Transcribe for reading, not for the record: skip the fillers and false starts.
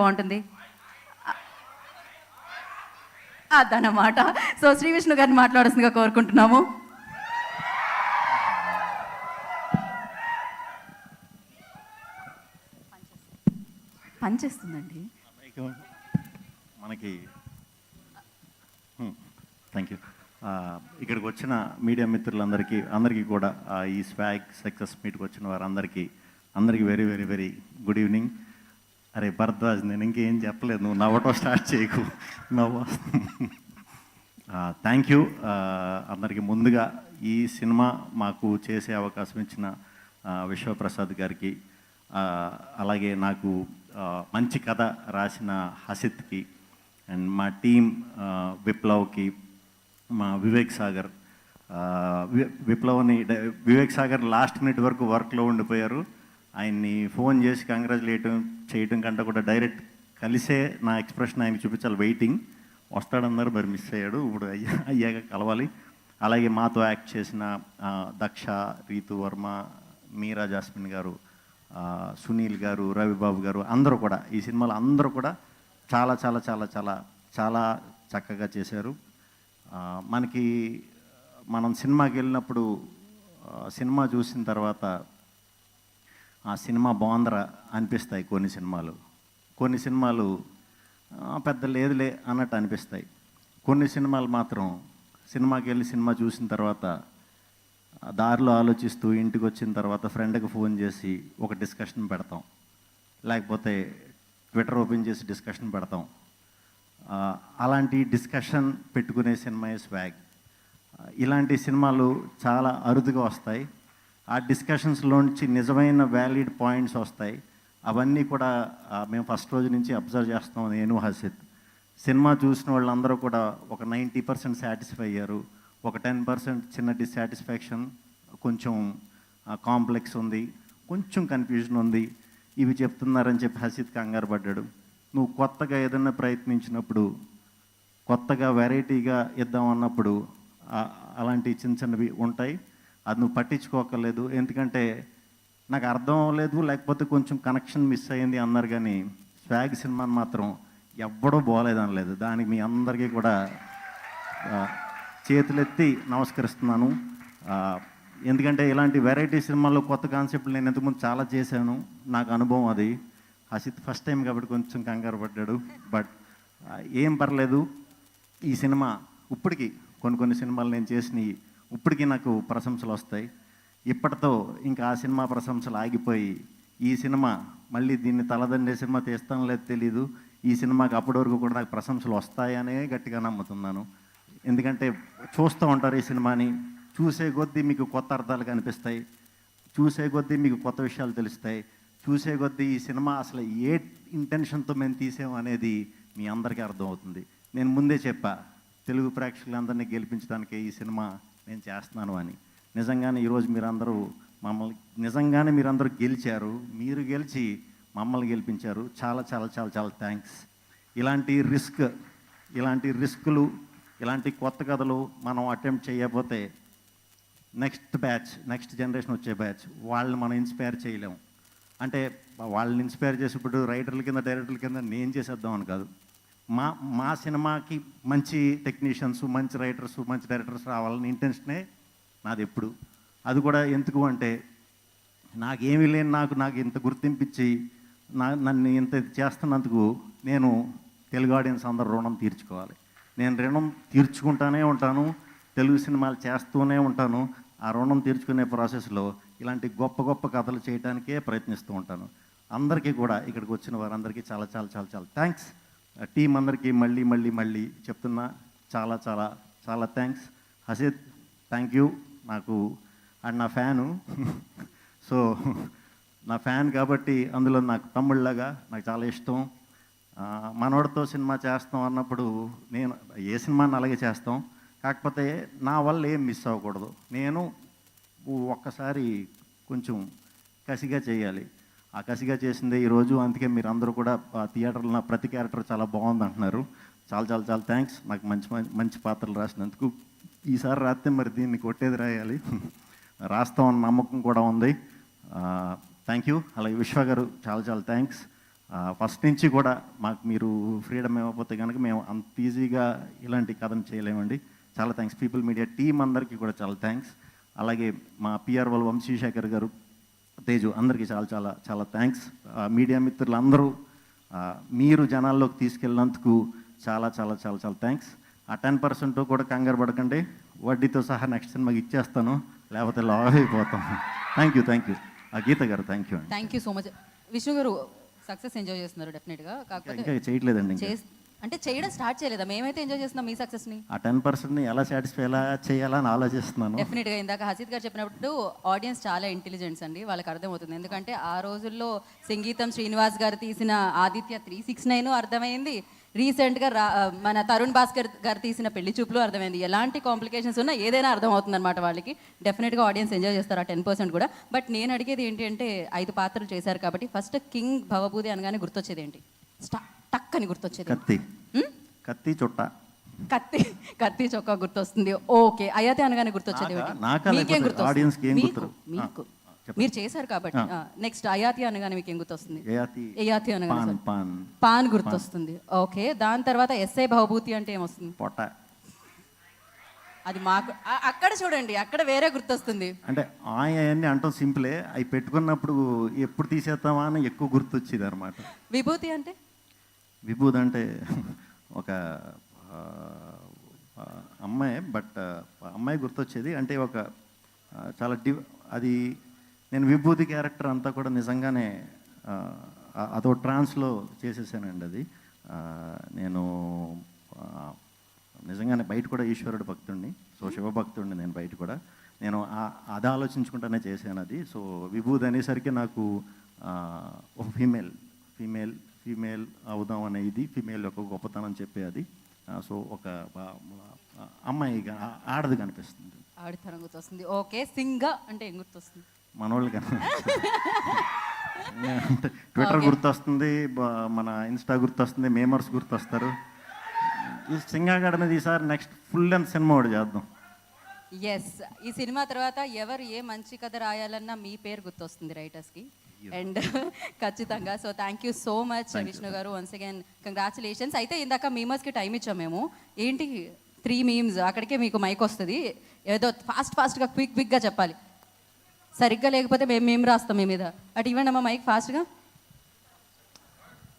బాగుంటుంది అదన్నమాట. సో శ్రీ విష్ణు గారిని మాట్లాడాల్సిందిగా కోరుకుంటున్నాము. పనిచేస్తుందండి మనకి. Thank you. ఇక్కడికి వచ్చిన మీడియా మిత్రులందరికీ కూడా ఈ స్వాగ్ సక్సెస్ మీట్కి వచ్చిన వారందరికీ very very very good evening. అరే భరద్వాజ్, నేను ఇంకేం చెప్పలేదు, నువ్వు నవ్వటం స్టార్ట్ చేయకు, నవ్వు. థ్యాంక్ యూ అందరికీ. ముందుగా ఈ సినిమా మాకు చేసే అవకాశం ఇచ్చిన విశ్వప్రసాద్ గారికి, అలాగే నాకు మంచి కథ రాసిన హసిత్కి, అండ్ మా టీం విప్లవ్కి, మా వివేక్ సాగర్. వివేక్ సాగర్ లాస్ట్ మినిట్ వరకు వర్క్లో ఉండిపోయారు. ఆయన్ని ఫోన్ చేసి కంగ్రాచులేట్ చేయడం కంటే కూడా డైరెక్ట్ కలిసే నా ఎక్స్ప్రెషన్ ఆయనకి చూపించాలి. వెయిటింగ్ వస్తాడన్నారు, మరి మిస్ అయ్యాడు. ఇప్పుడు అయ్యాక కలవాలి. అలాగే మాతో యాక్ట్ చేసిన దక్ష, రీతు వర్మ, మీరా జాస్మిన్ గారు, సునీల్ గారు, రవిబాబు గారు, అందరూ కూడా ఈ సినిమాలో అందరూ కూడా చాలా చాలా చాలా చాలా చాలా చక్కగా చేశారు. మనం సినిమాకి వెళ్ళినప్పుడు సినిమా చూసిన తర్వాత ఆ సినిమా బాగుందరా అనిపిస్తాయి. కొన్ని సినిమాలు పెద్ద లేదులే అన్నట్టు అనిపిస్తాయి. కొన్ని సినిమాలు మాత్రం సినిమాకి వెళ్ళి సినిమా చూసిన తర్వాత దారిలో ఆలోచిస్తూ ఇంటికి వచ్చిన తర్వాత ఫ్రెండ్కి ఫోన్ చేసి ఒక డిస్కషన్ పెడతాం, లేకపోతే ట్విట్టర్ ఓపెన్ చేసి డిస్కషన్ పెడతాం. అలాంటి డిస్కషన్ పెట్టుకునే సినిమా స్వాగ్. ఇలాంటి సినిమాలు చాలా అరుదుగా వస్తాయి. ఆ డిస్కషన్స్లోంచి నిజమైన వ్యాలిడ్ పాయింట్స్ వస్తాయి. అవన్నీ కూడా మేము ఫస్ట్ రోజు నుంచి అబ్జర్వ్ చేస్తాం. నేను హసిత్ సినిమా చూసిన వాళ్ళందరూ కూడా ఒక 90% సాటిస్ఫై అయ్యారు. ఒక 10% చిన్న డిస్సాటిస్ఫాక్షన్, కొంచెం కాంప్లెక్స్ ఉంది, కొంచెం కన్ఫ్యూజన్ ఉంది, ఇవి చెప్తున్నారని చెప్పి హసిత్ కంగారు పడ్డాడు. నువ్వు కొత్తగా ఏదైనా ప్రయత్నించినప్పుడు, కొత్తగా వెరైటీగా ఇద్దాం అన్నప్పుడు అలాంటి చిన్నవి ఉంటాయి. అది నువ్వు పట్టించుకోకర్లేదు. ఎందుకంటే నాకు అర్థం అవ్వలేదు, లేకపోతే కొంచెం కనెక్షన్ మిస్ అయ్యింది అన్నారు. కానీ స్వాగ్ సినిమాని మాత్రం ఎవ్వడూ బాగోలేదనలేదు. దానికి మీ అందరికీ కూడా చేతులెత్తి నమస్కరిస్తున్నాను. ఎందుకంటే ఇలాంటి వెరైటీ సినిమాల్లో కొత్త కాన్సెప్ట్లు నేను ఇంతకుముందు చాలా చేశాను, నాకు అనుభవం అది. హసిత్ ఫస్ట్ టైం కాబట్టి కొంచెం కంగారు పడ్డాడు. బట్ ఏం పర్లేదు. ఈ సినిమా ఇప్పటికీ కొన్ని సినిమాలు నేను చేసినవి ఇప్పటికీ నాకు ప్రశంసలు వస్తాయి. ఇప్పటితో ఇంకా ఆ సినిమా ప్రశంసలు ఆగిపోయి ఈ సినిమా మళ్ళీ దీన్ని తలదండే సినిమా తీస్తానో లేదో తెలీదు. ఈ సినిమాకి అప్పటి వరకు కూడా నాకు ప్రశంసలు వస్తాయనే గట్టిగా నమ్ముతున్నాను. ఎందుకంటే చూస్తూ ఉంటారు ఈ సినిమాని, చూసే కొద్దీ మీకు కొత్త అర్థాలు కనిపిస్తాయి, చూసే కొద్దీ మీకు కొత్త విషయాలు తెలుస్తాయి, చూసే కొద్దీ ఈ సినిమా అసలు ఏ ఇంటెన్షన్తో మేము తీసాము అనేది మీ అందరికీ అర్థమవుతుంది. నేను ముందే చెప్పా, తెలుగు ప్రేక్షకులందరినీ గెలిపించడానికి ఈ సినిమా నేను చేస్తున్నాను అని. నిజంగానే ఈరోజు మీరందరూ గెలిచారు. మీరు గెలిచి మమ్మల్ని గెలిపించారు. చాలా చాలా చాలా చాలా థ్యాంక్స్. ఇలాంటి రిస్కులు, ఇలాంటి కొత్త కథలు మనం అటెంప్ట్ చేయకపోతే నెక్స్ట్ జనరేషన్ వచ్చే బ్యాచ్ వాళ్ళని మనం ఇన్స్పైర్ చేయలేము. అంటే వాళ్ళని ఇన్స్పైర్ చేసి ఇప్పుడు రైటర్ల కింద, డైరెక్టర్ల కింద నేను చేసేద్దాం అని కాదు. మా సినిమాకి మంచి టెక్నీషియన్స్, మంచి రైటర్స్, మంచి డైరెక్టర్స్ రావాలని ఇంటెన్షనే నాది ఎప్పుడు. అది కూడా ఎందుకు అంటే నాకేమీ లేని నాకు ఇంత గుర్తింపిచ్చి నన్ను ఇంత చేస్తున్నందుకు నేను తెలుగు ఆడియన్స్ అందరూ రుణం తీర్చుకోవాలి. నేను రుణం తీర్చుకుంటూనే ఉంటాను, తెలుగు సినిమాలు చేస్తూనే ఉంటాను. ఆ రుణం తీర్చుకునే ప్రాసెస్లో ఇలాంటి గొప్ప గొప్ప కథలు చేయడానికే ప్రయత్నిస్తూ ఉంటాను. అందరికీ కూడా ఇక్కడికి వచ్చిన వారందరికీ చాలా చాలా చాలా చాలా థ్యాంక్స్. టీం అందరికీ మళ్ళీ చెప్తున్నా, చాలా చాలా చాలా థ్యాంక్స్. Hasith thank you. నాకు అండ్ నా ఫ్యాను. సో నా ఫ్యాన్ కాబట్టి అందులో నాకు తమ్ముళ్ళలాగా నాకు చాలా ఇష్టం. మనోడితో సినిమా చేస్తాం అన్నప్పుడు నేను ఏ సినిమాని అలాగే చేస్తాం. కాకపోతే నా వల్ల ఏం మిస్ అవ్వకూడదు. నేను ఒక్కసారి కొంచెం కసిగా చేయాలి. ఆ కసిగా చేసిందే ఈరోజు. అందుకే మీరు అందరూ కూడా థియేటర్లో నా ప్రతి క్యారెక్టర్ చాలా బాగుంది అంటున్నారు. చాలా చాలా చాలా థ్యాంక్స్. నాకు మంచి పాత్రలు రాసినందుకు. ఈసారి రాస్తే మరి దీన్ని కొట్టేది రాయాలి. రాస్తామన్న నమ్మకం కూడా ఉంది. Thank you. అలాగే విశ్వ గారు చాలా చాలా థ్యాంక్స్. ఫస్ట్ నుంచి కూడా మాకు మీరు ఫ్రీడమ్ ఇవ్వకపోతే కనుక మేము అంత ఈజీగా ఇలాంటి కథను చేయలేమండి. చాలా థ్యాంక్స్. పీపుల్ మీడియా టీం అందరికీ కూడా చాలా థ్యాంక్స్. అలాగే మా పిఆర్ వాళ్ళ వంశీశేఖర్ గారు, తేజు, అందరికీ చాలా చాలా చాలా థ్యాంక్స్. మీడియా మిత్రులందరూ మీరు జనాల్లోకి తీసుకెళ్ళినందుకు చాలా చాలా చాలా చాలా థ్యాంక్స్. ఆ 10% కూడా కంగారు పడకండి, వడ్డీతో సహా నెక్స్ట్ సినిమాకి ఇచ్చేస్తాను, లేకపోతే లావ్ అయిపోతాం. Thank you. గీత గారు థ్యాంక్ యూ అండి. Thank you so much. Vishnu గారు సక్సెస్ ఎంజాయ్ చేస్తున్నారు డెఫినెట్గా, కాకపోతే ఇంకా చేయట్లేదండి. అంటే చేయడం స్టార్ట్ చేయలేదా? మేమైతే ఎంజాయ్ చేస్తున్నాం మీ సక్సెస్ని. ఆ 10%ని ఎలా సాటిస్ఫై ఎలా చేయాలని ఆలోచిస్తున్నాను. డెఫినెట్గా ఇందాక హసీద్ గారు చెప్పినప్పుడు ఆడియన్స్ చాలా ఇంటెలిజెంట్స్ అండి, వాళ్ళకి అర్థమవుతుంది. ఎందుకంటే ఆ రోజుల్లో సంగీతం శ్రీనివాస్ గారు తీసిన ఆదిత్య 369 అర్థమైంది, రీసెంట్గా మన తరుణ్ భాస్కర్ గారు తీసిన పెళ్లి చూపులు అర్థమైంది. ఎలాంటి కాంప్లికేషన్స్ ఉన్నా ఏదైనా అర్థమవుతుంది అనమాట వాళ్ళకి. డెఫినెట్గా ఆడియన్స్ ఎంజాయ్ చేస్తారు ఆ 10% కూడా. బట్ నేను అడిగేది ఏంటి అంటే 5 పాత్రలు చేశారు కాబట్టి ఫస్ట్ కింగ్ భవభూతి అనగానే గుర్తొచ్చేది ఏంటి? టక్ అని గుర్తొచ్చేది కత్తి చుట్ట, కత్తి చొక్కా గుర్తొస్తుంది. ఓకే. అయాతి అనగానే గుర్తొచ్చేది మీకేం గుర్తొస్తుంది? మీకు మీరు చేశారు కాబట్టి. నెక్స్ట్ అయాతి అనగానే మీకేం గుర్తొస్తుంది? అయాతి అనగానే పాన్ గుర్తొస్తుంది. ఓకే. దాని తర్వాత ఎస్ఐ భవభూతి అంటే ఏమొస్తుంది? పొట్ట. అది మాకు అక్కడ చూడండి, అక్కడ వేరే గుర్తొస్తుంది. అంటే అవన్నీ అంటాం సింపులే, అవి పెట్టుకున్నప్పుడు ఎప్పుడు తీసేస్తామా అని ఎక్కువ గుర్తొచ్చేది అనమాట. విభూతి అంటే? విభూతి అంటే ఒక అమ్మాయి, బట్ అమ్మాయి గుర్తొచ్చేది. అంటే ఒక చాలా అది నేను విభూతి క్యారెక్టర్ అంతా కూడా నిజంగానే అదో ట్రాన్స్లో చేసేసానండి. అది నేను నిజంగానే బయట కూడా ఈశ్వరుడు భక్తుడిని, సో శివభక్తుడిని నేను బయట కూడా. నేను అది ఆలోచించుకుంటానే చేశాను అది. సో విభూతి అనేసరికి నాకు ఒక ఫీమేల్ అవుదాం అనే ఇది, ఫీమేల్ యొక్క గొప్పతనం చెప్పే అది. సో ఒక అమ్మాయి ఆడది కనిపిస్తుంది, ఆడితనం గుర్తొస్తుంది. ఓకే. సింగ అంటే ఏం గుర్తొస్తుంది? మనోళ్ళు కానీ ట్విట్టర్ గుర్తొస్తుంది, మన ఇన్స్టా గుర్తొస్తుంది, మేమర్స్ గుర్తొస్తారు. ఈ సింగాగడ మీద ఈసారి నెక్స్ట్ ఫుల్ లెంత్ సినిమా ఒకటి చేద్దాం. ఎస్. ఈ సినిమా తర్వాత ఎవరు ఏ మంచి కథ రాయాలన్నా మీ పేరు గుర్తొస్తుంది రైటర్స్కి. అండ్ ఖచ్చితంగా. So thank you so much Vishnu గారు. Once again congratulations. అయితే ఇందాక మీమర్స్కి టైం ఇచ్చాం మేము. ఏంటి 3 మీమ్స్, అక్కడికే మీకు మైక్ వస్తుంది. ఏదో ఫాస్ట్గా క్విక్గా చెప్పాలి. సరిగ్గా లేకపోతే మేము రాస్తాం మీ మీద. అటు ఇవ్వండి అమ్మా మైక్ ఫాస్ట్గా.